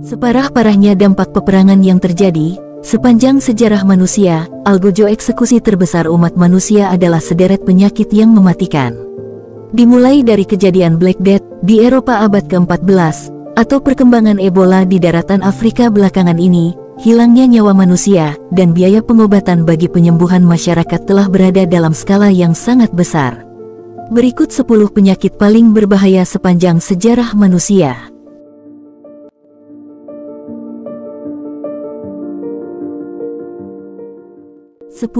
Separah-parahnya dampak peperangan yang terjadi sepanjang sejarah manusia, algojo eksekusi terbesar umat manusia adalah sederet penyakit yang mematikan. Dimulai dari kejadian Black Death di Eropa abad ke-14, atau perkembangan Ebola di daratan Afrika belakangan ini, hilangnya nyawa manusia, dan biaya pengobatan bagi penyembuhan masyarakat telah berada dalam skala yang sangat besar. Berikut 10 penyakit paling berbahaya sepanjang sejarah manusia. 10.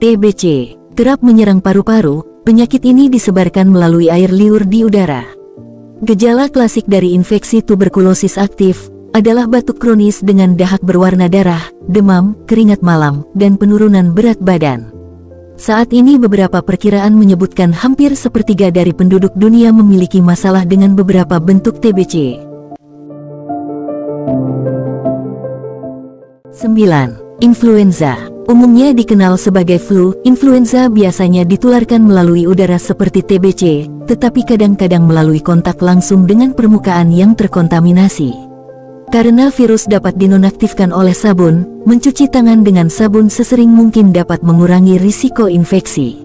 TBC. Kerap menyerang paru-paru. Penyakit ini disebarkan melalui air liur di udara. Gejala klasik dari infeksi tuberkulosis aktif adalah batuk kronis dengan dahak berwarna darah, demam, keringat malam, dan penurunan berat badan. Saat ini beberapa perkiraan menyebutkan hampir sepertiga dari penduduk dunia memiliki masalah dengan beberapa bentuk TBC. 9. Influenza. Umumnya dikenal sebagai flu, influenza biasanya ditularkan melalui udara seperti TBC, tetapi kadang-kadang melalui kontak langsung dengan permukaan yang terkontaminasi. Karena virus dapat dinonaktifkan oleh sabun, mencuci tangan dengan sabun sesering mungkin dapat mengurangi risiko infeksi.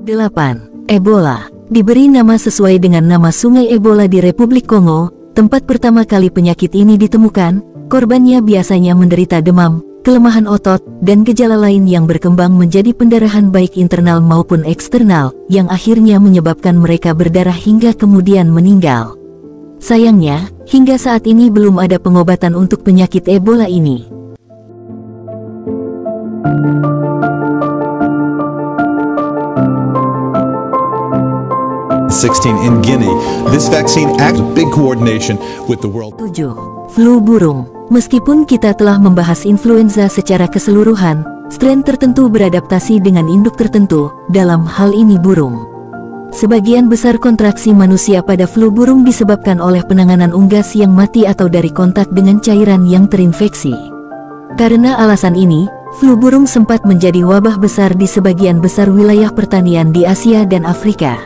8. Ebola. Diberi nama sesuai dengan nama sungai Ebola di Republik Kongo, tempat pertama kali penyakit ini ditemukan. Korbannya biasanya menderita demam, kelemahan otot, dan gejala lain yang berkembang menjadi pendarahan baik internal maupun eksternal, yang akhirnya menyebabkan mereka berdarah hingga kemudian meninggal. Sayangnya, hingga saat ini belum ada pengobatan untuk penyakit Ebola ini. 16 in Guinea. This vaccine acts with big coordination with the world. 7. Flu burung. Meskipun kita telah membahas influenza secara keseluruhan, strain tertentu beradaptasi dengan induk tertentu, dalam hal ini burung. Sebagian besar kontraksi manusia pada flu burung disebabkan oleh penanganan unggas yang mati atau dari kontak dengan cairan yang terinfeksi. Karena alasan ini, flu burung sempat menjadi wabah besar di sebagian besar wilayah pertanian di Asia dan Afrika.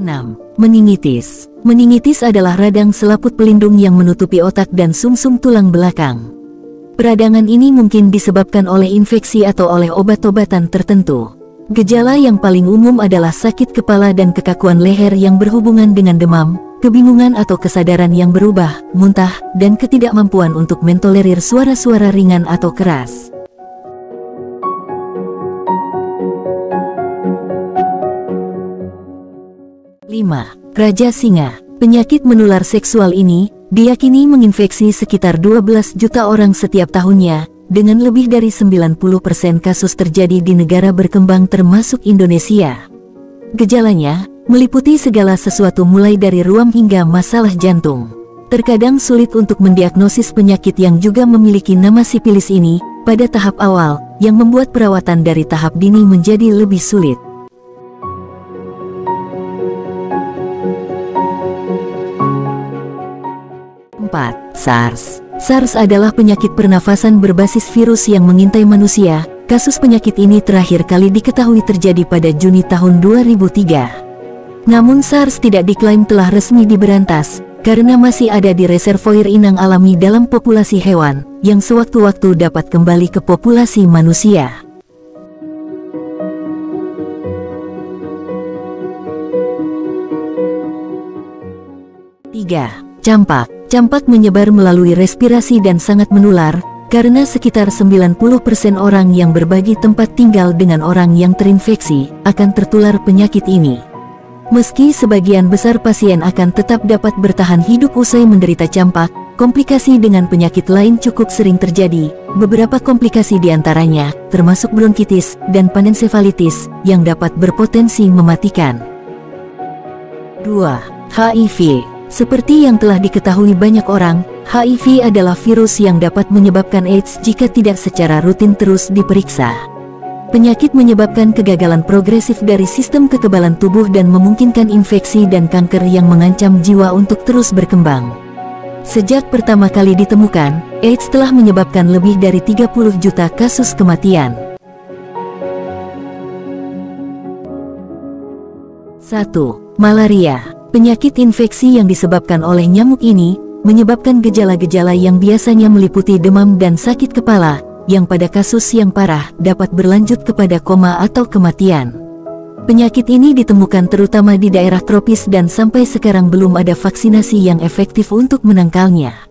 6. Meningitis. Meningitis adalah radang selaput pelindung yang menutupi otak dan sumsum tulang belakang. Peradangan ini mungkin disebabkan oleh infeksi atau oleh obat-obatan tertentu. Gejala yang paling umum adalah sakit kepala dan kekakuan leher yang berhubungan dengan demam, kebingungan atau kesadaran yang berubah, muntah, dan ketidakmampuan untuk mentolerir suara-suara ringan atau keras. 5. Raja Singa. Penyakit menular seksual ini diyakini menginfeksi sekitar 12 juta orang setiap tahunnya, dengan lebih dari 90% kasus terjadi di negara berkembang termasuk Indonesia. Gejalanya meliputi segala sesuatu mulai dari ruam hingga masalah jantung. Terkadang sulit untuk mendiagnosis penyakit yang juga memiliki nama sipilis ini pada tahap awal, yang membuat perawatan dari tahap dini menjadi lebih sulit. 4. SARS. SARS adalah penyakit pernafasan berbasis virus yang mengintai manusia. Kasus penyakit ini terakhir kali diketahui terjadi pada Juni tahun 2003. Namun SARS tidak diklaim telah resmi diberantas, karena masih ada di reservoir inang alami dalam populasi hewan, yang sewaktu-waktu dapat kembali ke populasi manusia. 3. Campak. Campak menyebar melalui respirasi dan sangat menular, karena sekitar 90% orang yang berbagi tempat tinggal dengan orang yang terinfeksi akan tertular penyakit ini. Meski sebagian besar pasien akan tetap dapat bertahan hidup usai menderita campak, komplikasi dengan penyakit lain cukup sering terjadi. Beberapa komplikasi diantaranya, termasuk bronkitis dan panensefalitis, yang dapat berpotensi mematikan. 2. HIV. Seperti yang telah diketahui banyak orang, HIV adalah virus yang dapat menyebabkan AIDS jika tidak secara rutin terus diperiksa. Penyakit menyebabkan kegagalan progresif dari sistem kekebalan tubuh dan memungkinkan infeksi dan kanker yang mengancam jiwa untuk terus berkembang. Sejak pertama kali ditemukan, AIDS telah menyebabkan lebih dari 30 juta kasus kematian. 1. Malaria. Penyakit infeksi yang disebabkan oleh nyamuk ini menyebabkan gejala-gejala yang biasanya meliputi demam dan sakit kepala, yang pada kasus yang parah dapat berlanjut kepada koma atau kematian. Penyakit ini ditemukan terutama di daerah tropis dan sampai sekarang belum ada vaksinasi yang efektif untuk menangkalnya.